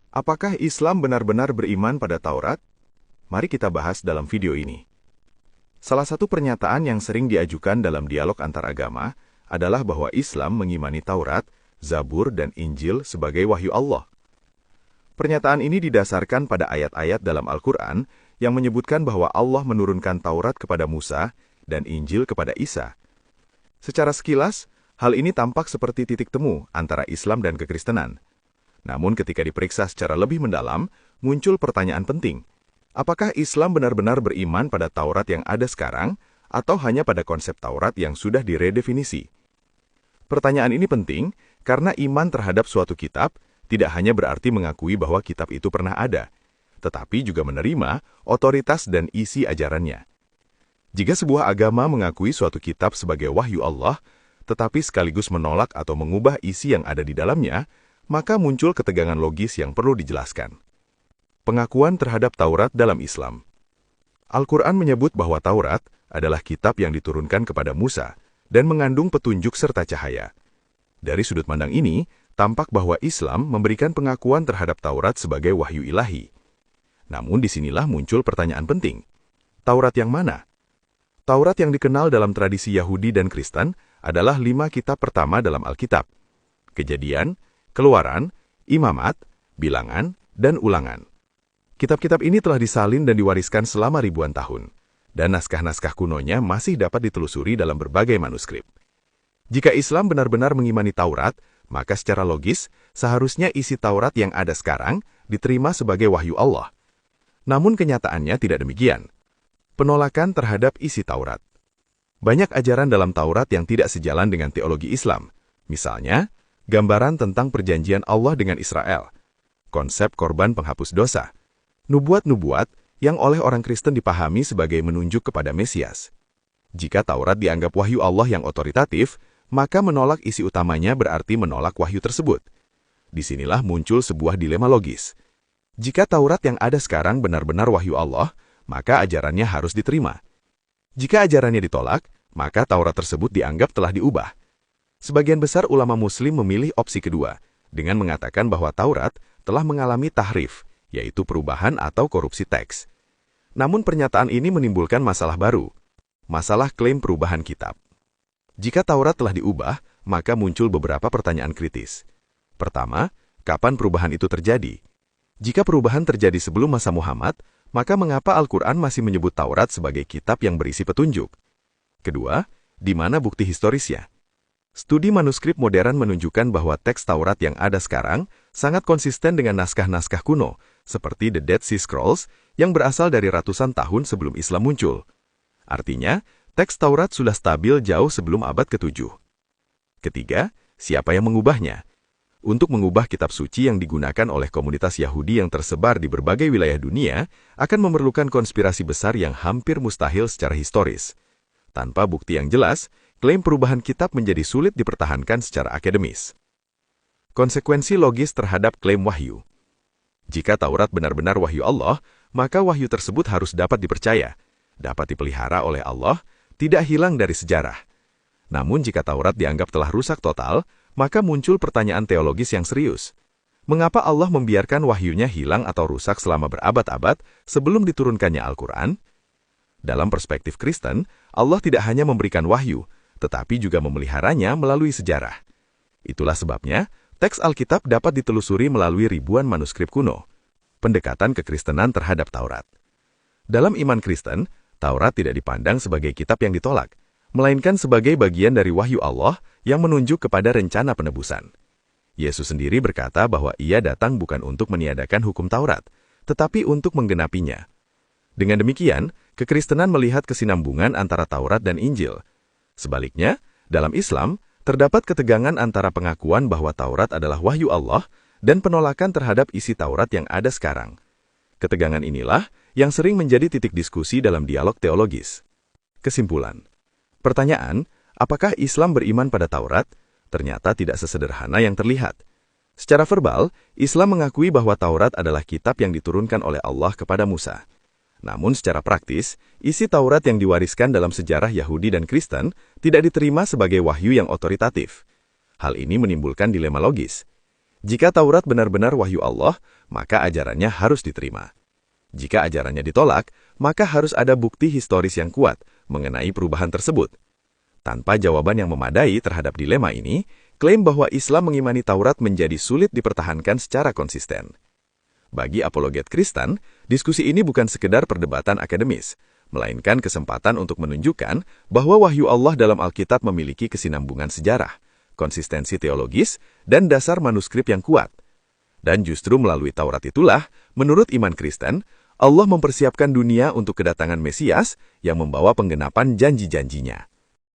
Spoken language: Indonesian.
Apakah Islam benar-benar beriman pada Taurat? Mari kita bahas dalam video ini. Salah satu pernyataan yang sering diajukan dalam dialog antar agama adalah bahwa Islam mengimani Taurat, Zabur, dan Injil sebagai wahyu Allah. Pernyataan ini didasarkan pada ayat-ayat dalam Al-Quran yang menyebutkan bahwa Allah menurunkan Taurat kepada Musa dan Injil kepada Isa. Secara sekilas, hal ini tampak seperti titik temu antara Islam dan kekristenan. Namun ketika diperiksa secara lebih mendalam, muncul pertanyaan penting. Apakah Islam benar-benar beriman pada Taurat yang ada sekarang, atau hanya pada konsep Taurat yang sudah diredefinisi? Pertanyaan ini penting karena iman terhadap suatu kitab tidak hanya berarti mengakui bahwa kitab itu pernah ada, tetapi juga menerima otoritas dan isi ajarannya. Jika sebuah agama mengakui suatu kitab sebagai wahyu Allah, tetapi sekaligus menolak atau mengubah isi yang ada di dalamnya, maka muncul ketegangan logis yang perlu dijelaskan. Pengakuan terhadap Taurat dalam Islam. Al-Quran menyebut bahwa Taurat adalah kitab yang diturunkan kepada Musa dan mengandung petunjuk serta cahaya. Dari sudut pandang ini, tampak bahwa Islam memberikan pengakuan terhadap Taurat sebagai wahyu ilahi. Namun disinilah muncul pertanyaan penting. Taurat yang mana? Taurat yang dikenal dalam tradisi Yahudi dan Kristen adalah 5 kitab pertama dalam Alkitab. Kejadian, Keluaran, Imamat, Bilangan, dan Ulangan. Kitab-kitab ini telah disalin dan diwariskan selama ribuan tahun, dan naskah-naskah kunonya masih dapat ditelusuri dalam berbagai manuskrip. Jika Islam benar-benar mengimani Taurat, maka secara logis, seharusnya isi Taurat yang ada sekarang diterima sebagai wahyu Allah. Namun kenyataannya tidak demikian. Penolakan terhadap isi Taurat. Banyak ajaran dalam Taurat yang tidak sejalan dengan teologi Islam. Misalnya, gambaran tentang perjanjian Allah dengan Israel, konsep korban penghapus dosa, nubuat-nubuat yang oleh orang Kristen dipahami sebagai menunjuk kepada Mesias. Jika Taurat dianggap wahyu Allah yang otoritatif, maka menolak isi utamanya berarti menolak wahyu tersebut. Disinilah muncul sebuah dilema logis. Jika Taurat yang ada sekarang benar-benar wahyu Allah, maka ajarannya harus diterima. Jika ajarannya ditolak, maka Taurat tersebut dianggap telah diubah. Sebagian besar ulama Muslim memilih opsi kedua, dengan mengatakan bahwa Taurat telah mengalami tahrif, yaitu perubahan atau korupsi teks. Namun pernyataan ini menimbulkan masalah baru, masalah klaim perubahan kitab. Jika Taurat telah diubah, maka muncul beberapa pertanyaan kritis. Pertama, kapan perubahan itu terjadi? Jika perubahan terjadi sebelum masa Muhammad, maka mengapa Al-Quran masih menyebut Taurat sebagai kitab yang berisi petunjuk? Kedua, di mana bukti historisnya? Studi manuskrip modern menunjukkan bahwa teks Taurat yang ada sekarang sangat konsisten dengan naskah-naskah kuno, seperti The Dead Sea Scrolls, yang berasal dari ratusan tahun sebelum Islam muncul. Artinya, teks Taurat sudah stabil jauh sebelum abad ke-7. Ketiga, siapa yang mengubahnya? Untuk mengubah kitab suci yang digunakan oleh komunitas Yahudi yang tersebar di berbagai wilayah dunia, akan memerlukan konspirasi besar yang hampir mustahil secara historis. Tanpa bukti yang jelas, klaim perubahan kitab menjadi sulit dipertahankan secara akademis. Konsekuensi logis terhadap klaim wahyu. Jika Taurat benar-benar wahyu Allah, maka wahyu tersebut harus dapat dipercaya, dapat dipelihara oleh Allah, tidak hilang dari sejarah. Namun jika Taurat dianggap telah rusak total, maka muncul pertanyaan teologis yang serius. Mengapa Allah membiarkan wahyunya hilang atau rusak selama berabad-abad sebelum diturunkannya Al-Quran? Dalam perspektif Kristen, Allah tidak hanya memberikan wahyu, tetapi juga memeliharanya melalui sejarah. Itulah sebabnya, teks Alkitab dapat ditelusuri melalui ribuan manuskrip kuno. Pendekatan kekristenan terhadap Taurat. Dalam iman Kristen, Taurat tidak dipandang sebagai kitab yang ditolak, melainkan sebagai bagian dari wahyu Allah yang menunjuk kepada rencana penebusan. Yesus sendiri berkata bahwa ia datang bukan untuk meniadakan hukum Taurat, tetapi untuk menggenapinya. Dengan demikian, kekristenan melihat kesinambungan antara Taurat dan Injil. Sebaliknya, dalam Islam, terdapat ketegangan antara pengakuan bahwa Taurat adalah wahyu Allah dan penolakan terhadap isi Taurat yang ada sekarang. Ketegangan inilah yang sering menjadi titik diskusi dalam dialog teologis. Kesimpulan. Pertanyaan, apakah Islam beriman pada Taurat? Ternyata tidak sesederhana yang terlihat. Secara verbal, Islam mengakui bahwa Taurat adalah kitab yang diturunkan oleh Allah kepada Musa. Namun secara praktis, isi Taurat yang diwariskan dalam sejarah Yahudi dan Kristen tidak diterima sebagai wahyu yang otoritatif. Hal ini menimbulkan dilema logis. Jika Taurat benar-benar wahyu Allah, maka ajarannya harus diterima. Jika ajarannya ditolak, maka harus ada bukti historis yang kuat mengenai perubahan tersebut. Tanpa jawaban yang memadai terhadap dilema ini, klaim bahwa Islam mengimani Taurat menjadi sulit dipertahankan secara konsisten. Bagi apologet Kristen, diskusi ini bukan sekedar perdebatan akademis, melainkan kesempatan untuk menunjukkan bahwa wahyu Allah dalam Alkitab memiliki kesinambungan sejarah, konsistensi teologis, dan dasar manuskrip yang kuat. Dan justru melalui Taurat itulah, menurut iman Kristen, Allah mempersiapkan dunia untuk kedatangan Mesias yang membawa penggenapan janji-janjinya.